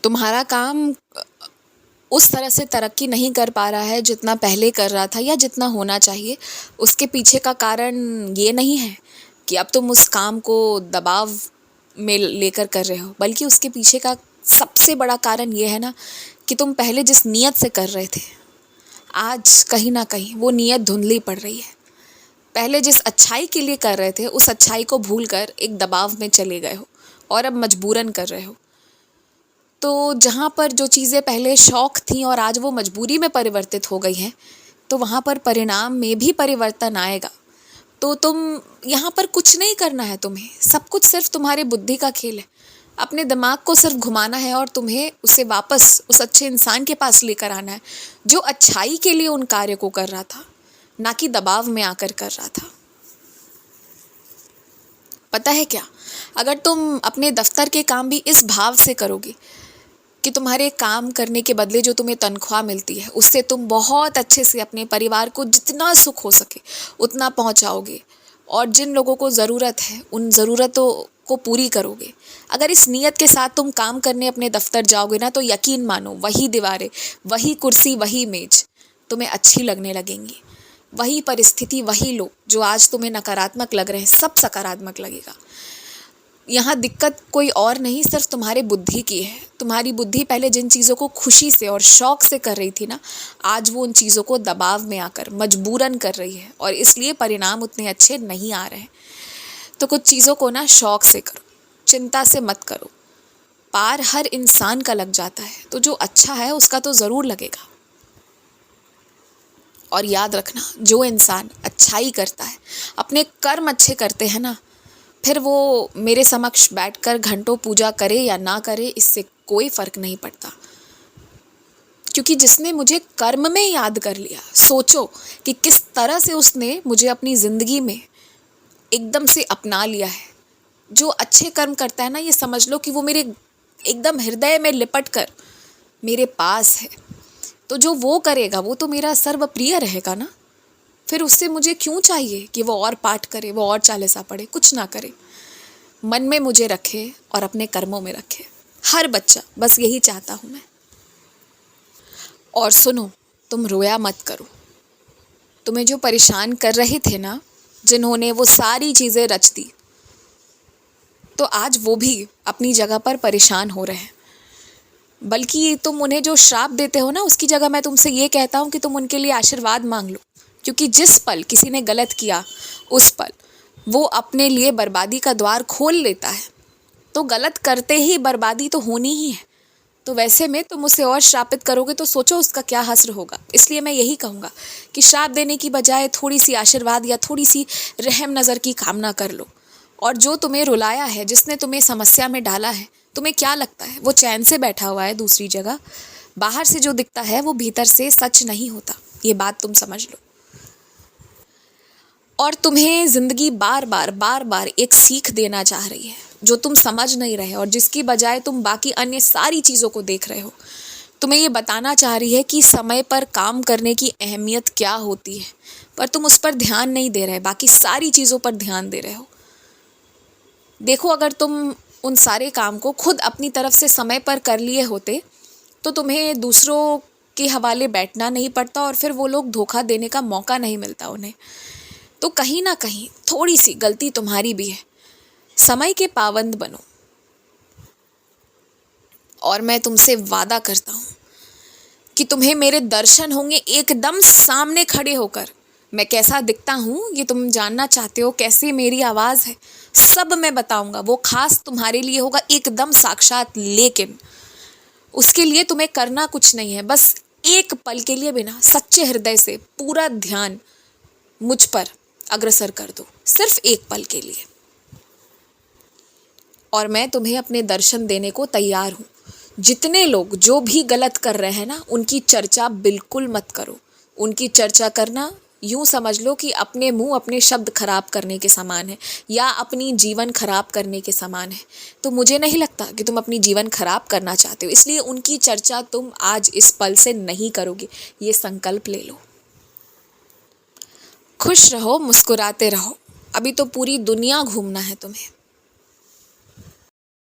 तुम्हारा काम उस तरह से तरक्की नहीं कर पा रहा है जितना पहले कर रहा था या जितना होना चाहिए, उसके पीछे का कारण ये नहीं है कि अब तुम उस काम को दबाव में लेकर कर रहे हो, बल्कि उसके पीछे का सबसे बड़ा कारण ये है ना कि तुम पहले जिस नीयत से कर रहे थे, आज कहीं ना कहीं वो नीयत धुंधली पड़ रही है। पहले जिस अच्छाई के लिए कर रहे थे, उस अच्छाई को भूलकर एक दबाव में चले गए हो और अब मजबूरन कर रहे हो। तो जहाँ पर जो चीज़ें पहले शौक़ थीं और आज वो मजबूरी में परिवर्तित हो गई हैं, तो वहाँ पर परिणाम में भी परिवर्तन आएगा। तो तुम यहाँ पर कुछ नहीं करना है, तुम्हें सब कुछ सिर्फ तुम्हारे बुद्धि का खेल है। अपने दिमाग को सिर्फ घुमाना है और तुम्हें उसे वापस उस अच्छे इंसान के पास लेकर आना है जो अच्छाई के लिए उन कार्य को कर रहा था, ना कि दबाव में आकर कर रहा था। पता है क्या, अगर तुम अपने दफ्तर के काम भी इस भाव से करोगे कि तुम्हारे काम करने के बदले जो तुम्हें तनख्वाह मिलती है उससे तुम बहुत अच्छे से अपने परिवार को जितना सुख हो सके उतना पहुंचाओगे और जिन लोगों को ज़रूरत है उन ज़रूरतों को पूरी करोगे, अगर इस नीयत के साथ तुम काम करने अपने दफ्तर जाओगे ना, तो यकीन मानो वही दीवारें, वही कुर्सी, वही मेज तुम्हें अच्छी लगने लगेंगी। वही परिस्थिति, वही लोग जो आज तुम्हें नकारात्मक लग रहे हैं, सब सकारात्मक लगेगा। यहाँ दिक्कत कोई और नहीं, सिर्फ तुम्हारे बुद्धि की है। तुम्हारी बुद्धि पहले जिन चीज़ों को खुशी से और शौक़ से कर रही थी ना, आज वो उन चीज़ों को दबाव में आकर मजबूरन कर रही है और इसलिए परिणाम उतने अच्छे नहीं आ रहे हैं। तो कुछ चीज़ों को ना शौक़ से करो, चिंता से मत करो। पार हर इंसान का लग जाता है, तो जो अच्छा है उसका तो ज़रूर लगेगा। और याद रखना, जो इंसान अच्छाई करता है, अपने कर्म अच्छे करते हैं ना, फिर वो मेरे समक्ष बैठकर घंटों पूजा करे या ना करे, इससे कोई फ़र्क नहीं पड़ता। क्योंकि जिसने मुझे कर्म में याद कर लिया, सोचो कि किस तरह से उसने मुझे अपनी ज़िंदगी में एकदम से अपना लिया है। जो अच्छे कर्म करता है ना, ये समझ लो कि वो मेरे एकदम हृदय में लिपट कर मेरे पास है। तो जो वो करेगा वो तो मेरा सर्वप्रिय रहेगा ना। फिर उससे मुझे क्यों चाहिए कि वो और पाठ करे, वो और चालीसा पढ़े, कुछ ना करे। मन में मुझे रखे और अपने कर्मों में रखे। हर बच्चा बस यही चाहता हूँ मैं। और सुनो, तुम रोया मत करो। तुम्हें जो परेशान कर रहे थे ना, जिन्होंने वो सारी चीज़ें रच दी, तो आज वो भी अपनी जगह पर परेशान हो रहे हैं। बल्कि तुम उन्हें जो श्राप देते हो ना, उसकी जगह मैं तुमसे ये कहता हूँ कि तुम उनके लिए आशीर्वाद मांग लो। क्योंकि जिस पल किसी ने गलत किया, उस पल वो अपने लिए बर्बादी का द्वार खोल लेता है। तो गलत करते ही बर्बादी तो होनी ही है। तो वैसे में तुम उसे और श्रापित करोगे तो सोचो उसका क्या हश्र होगा। इसलिए मैं यही कहूँगा कि श्राप देने की बजाय थोड़ी सी आशीर्वाद या थोड़ी सी रहम नज़र की कामना कर लो। और जो तुम्हें रुलाया है, जिसने तुम्हें समस्या में डाला है, तुम्हें क्या लगता है वो चैन से बैठा हुआ है दूसरी जगह? बाहर से जो दिखता है वो भीतर से सच नहीं होता, ये बात तुम समझ लो। और तुम्हें ज़िंदगी बार बार एक सीख देना चाह रही है जो तुम समझ नहीं रहे और जिसकी बजाय तुम बाकी अन्य सारी चीज़ों को देख रहे हो। तुम्हें ये बताना चाह रही है कि समय पर काम करने की अहमियत क्या होती है, पर तुम उस पर ध्यान नहीं दे रहे, बाकी सारी चीज़ों पर ध्यान दे रहे हो। देखो, अगर तुम उन सारे काम को खुद अपनी तरफ से समय पर कर लिए होते तो तुम्हें दूसरों के हवाले बैठना नहीं पड़ता और फिर वो लोग धोखा देने का मौका नहीं मिलता उन्हें। तो कहीं ना कहीं थोड़ी सी गलती तुम्हारी भी है। समय के पाबंद बनो। और मैं तुमसे वादा करता हूँ कि तुम्हें मेरे दर्शन होंगे एकदम सामने खड़े होकर। मैं कैसा दिखता हूँ ये तुम जानना चाहते हो, कैसे मेरी आवाज़ है, सब मैं बताऊँगा। वो खास तुम्हारे लिए होगा, एकदम साक्षात। लेकिन उसके लिए तुम्हें करना कुछ नहीं है, बस एक पल के लिए बिना सच्चे हृदय से पूरा ध्यान मुझ पर अग्रसर कर दो, सिर्फ एक पल के लिए। और मैं तुम्हें अपने दर्शन देने को तैयार हूँ। जितने लोग जो भी गलत कर रहे हैं ना, उनकी चर्चा बिल्कुल मत करो। उनकी चर्चा करना यूँ समझ लो कि अपने मुंह अपने शब्द खराब करने के समान है या अपनी जीवन खराब करने के समान है। तो मुझे नहीं लगता कि तुम अपनी जीवन खराब करना चाहते हो, इसलिए उनकी चर्चा तुम आज इस पल से नहीं करोगे, ये संकल्प ले लो। खुश रहो, मुस्कुराते रहो। अभी तो पूरी दुनिया घूमना है तुम्हें।